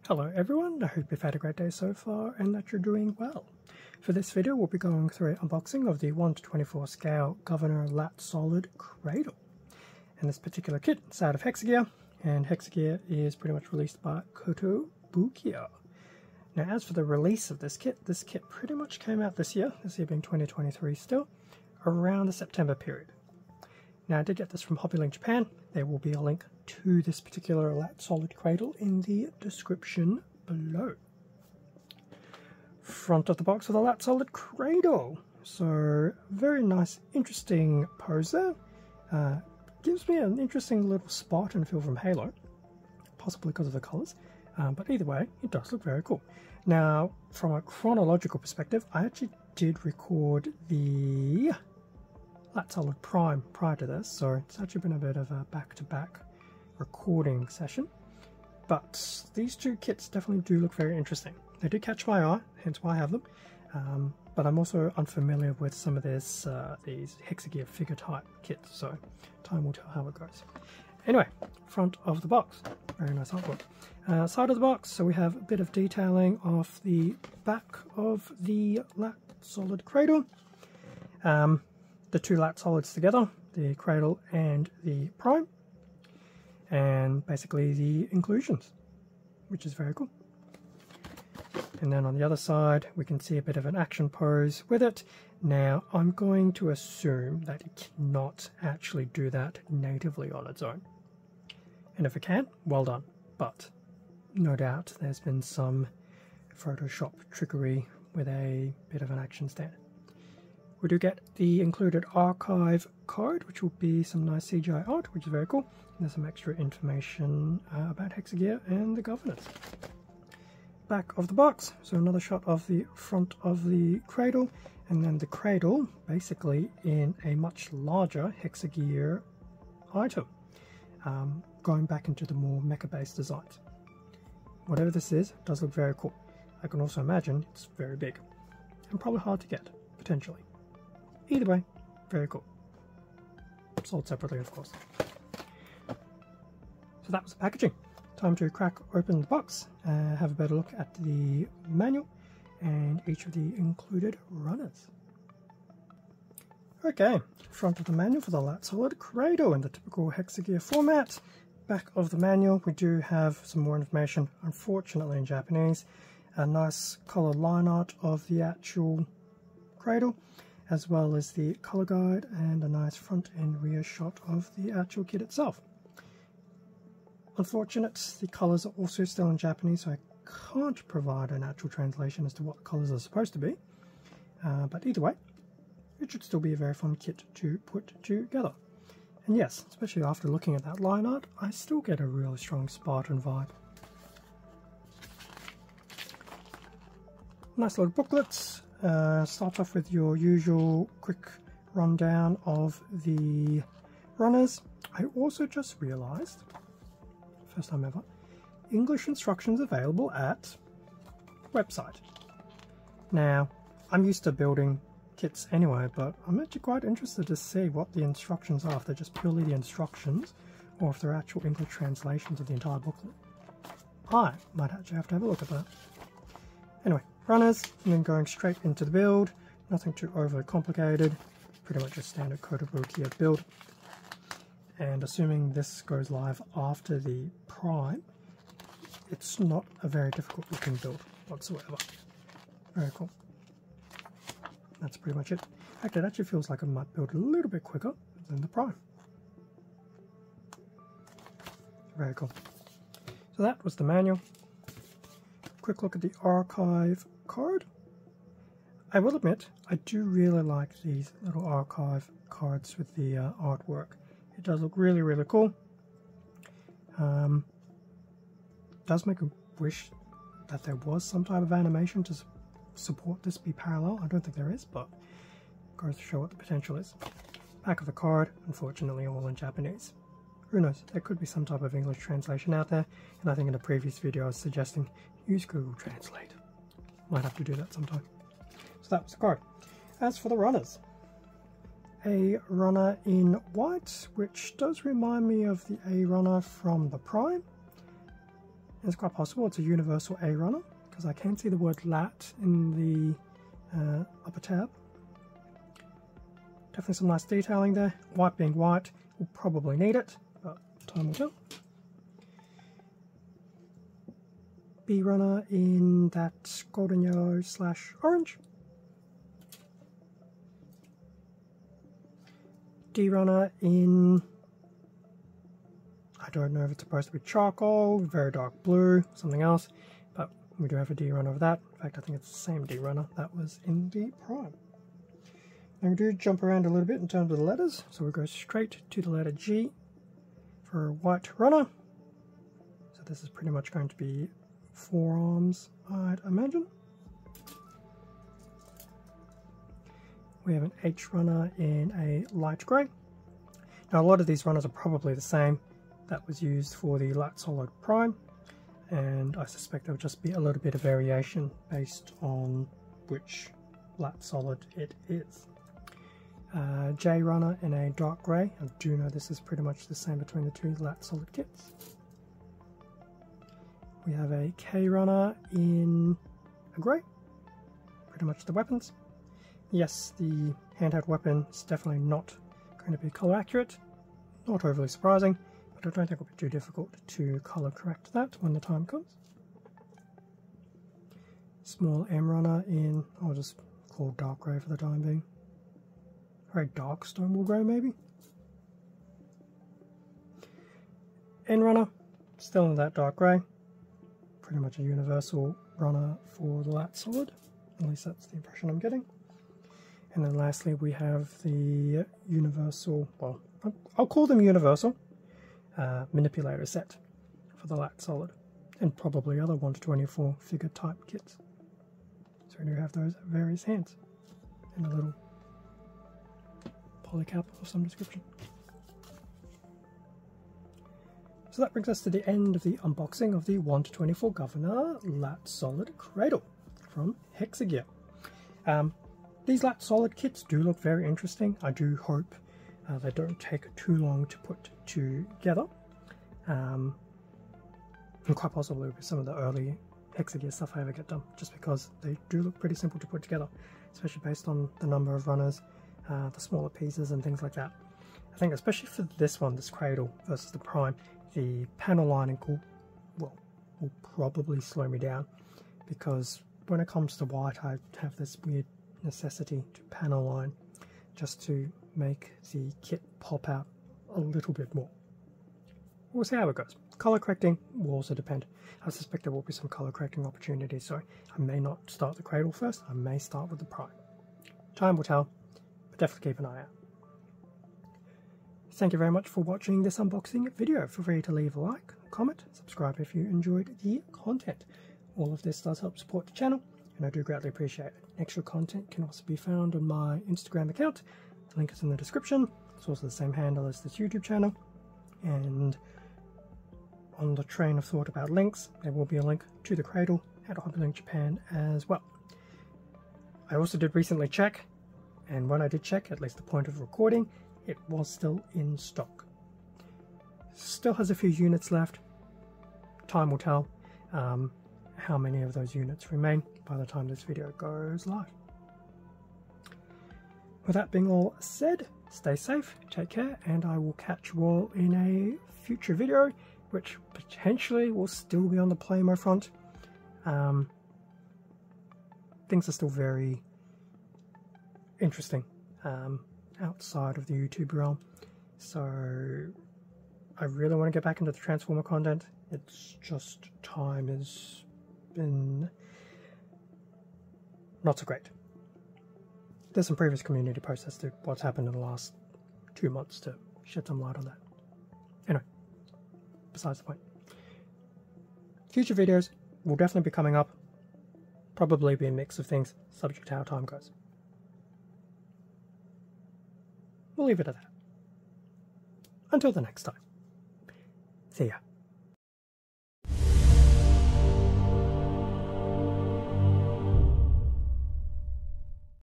Hello everyone, I hope you've had a great day so far and that you're doing well. For this video we'll be going through an unboxing of the 1/24 scale Governor Lat Solid Cradle. And this particular kit is out of HEXA, and HEXA is pretty much released by Kotobukiya. Now as for the release of this kit pretty much came out this year being 2023 still, around the September period. Now I did get this from HobbyLink Japan. There will be a link to this particular Lat Solid Cradle in the description below. Front of the box with a Lat Solid Cradle. So very nice, interesting pose there. Gives me an interesting little Spartan feel from Halo, possibly because of the colours. But either way, it does look very cool. Now, from a chronological perspective, I actually did record the Lat Solid Prime prior to this, so it's actually been a bit of a back-to-back recording session. But these two kits definitely do look very interesting. They do catch my eye, hence why I have them. But I'm also unfamiliar with some of these HEXA figure type kits, so time will tell how it goes. Anyway, front of the box, very nice artwork. Side of the box, so we have a bit of detailing of the back of the Lat Solid Cradle. The two Lat Solids together, the Cradle and the Prime, and basically the inclusions, which is very cool. And then on the other side we can see a bit of an action pose with it. Now I'm going to assume that it cannot actually do that natively on its own, and if it can, well done, but no doubt there's been some Photoshop trickery with a bit of an action stand. We do get the included archive code, which will be some nice CGI art, which is very cool. And there's some extra information about HEXA and the governors. Back of the box, so another shot of the front of the Cradle, and then the Cradle basically in a much larger HEXA item, going back into the more mecha-based designs. Whatever this is, it does look very cool. I can also imagine it's very big and probably hard to get, potentially. Either way, very cool. Sold separately, of course. So that was the packaging. Time to crack open the box and have a better look at the manual and each of the included runners. Okay, front of the manual for the Lat Solid Cradle in the typical HEXA format. Back of the manual we do have some more information, unfortunately in Japanese. A nice colour line art of the actual Cradle, as well as the colour guide and a nice front and rear shot of the actual kit itself. Unfortunate, the colours are also still in Japanese, so I can't provide an actual translation as to what the colours are supposed to be. But either way, it should still be a very fun kit to put together. And yes, especially after looking at that line art, I still get a really strong Spartan vibe. Nice little booklets. Start off with your usual quick rundown of the runners. I also just realized, first time ever, English instructions available at website. Now, I'm used to building kits anyway, but I'm actually quite interested to see what the instructions are, if they're just purely the instructions or if they're actual English translations of the entire booklet. I might actually have to have a look at that. Anyway, runners, and then going straight into the build. Nothing too overly complicated, pretty much a standard Kotobukiya build. And assuming this goes live after the Prime, it's not a very difficult looking build whatsoever. Very cool. That's pretty much it. In fact, it actually feels like it might build a little bit quicker than the Prime. Very cool. So that was the manual. Quick look at the archive card. I will admit, I do really like these little archive cards with the artwork. It does look really, really cool. Does make a wish that there was some type of animation to support this be parallel. I don't think there is, but it goes to show what the potential is. Back of the card, unfortunately all in Japanese. Who knows, there could be some type of English translation out there, and I think in the previous video I was suggesting use Google Translate. Might have to do that sometime. So that was the card. As for the runners, a runner in white, which does remind me of the A runner from the Prime, It's quite possible it's a universal A runner, because I can see the word lat in the upper tab. Definitely some nice detailing there. White being white, we'll probably need it, but time will tell. B runner in that golden yellow / orange. D runner in, I don't know if it's supposed to be charcoal, very dark blue, something else, but we do have a D runner of that. In fact, I think it's the same D runner that was in the prime. And we do jump around a little bit in terms of the letters, so we go straight to the letter G for a white runner. So this is pretty much going to be forearms, I'd imagine. We have an H runner in a light grey. Now a lot of these runners are probably the same that was used for the light solid prime, and I suspect there will just be a little bit of variation based on which light solid it is. J runner in a dark grey. I do know this is pretty much the same between the two light solid kits. We have a K runner in a grey, pretty much the weapons. Yes, the handheld weapon is definitely not going to be colour accurate, not overly surprising, but I don't think it'll be too difficult to colour correct that when the time comes. Small M runner in, I'll just call dark grey for the time being. Very dark stonewall grey maybe. N runner, still in that dark grey. Pretty much a universal runner for the light solid, at least that's the impression I'm getting. And then lastly we have the universal, well, I'll call them universal manipulator set for the light solid, and probably other 1 to 24 figure type kits. So we do have those various hands and a little polycap of some description. So that brings us to the end of the unboxing of the 1 to 24 Governor Lat Solid Cradle from HEXA. These Lat Solid kits do look very interesting. I do hope they don't take too long to put together. And quite possibly with some of the early HEXA stuff I ever get done, just because they do look pretty simple to put together, especially based on the number of runners, the smaller pieces and things like that. I think especially for this one, this Cradle versus the Prime, the panel lining will probably slow me down, because when it comes to white I have this weird necessity to panel line just to make the kit pop out a little bit more. We'll see how it goes. Color correcting will also depend. I suspect there will be some color correcting opportunities, so I may not start the Cradle first, I may start with the Prime. Time will tell, but definitely keep an eye out. Thank you very much for watching this unboxing video. Feel free to leave a like, comment, subscribe if you enjoyed the content. All of this does help support the channel, and I do greatly appreciate it. Extra content can also be found on my Instagram account. The link is in the description. It's also the same handle as this YouTube channel. And on the train of thought about links, there will be a link to the Cradle at Hobbylink Japan as well. I also did recently check, and when I did check, at least the point of recording, it was still in stock. Still has a few units left. Time will tell how many of those units remain by the time this video goes live. With that being all said, stay safe, take care, and I will catch you all in a future video, which potentially will still be on the Plamo front. Things are still very interesting outside of the YouTube realm, so I really want to get back into the Transformer content. It's just time has been not so great. There's some previous community posts as to what's happened in the last 2 months to shed some light on that. Anyway, besides the point. Future videos will definitely be coming up. Probably be a mix of things, subject to how time goes. We'll leave it at that. Until the next time. See ya.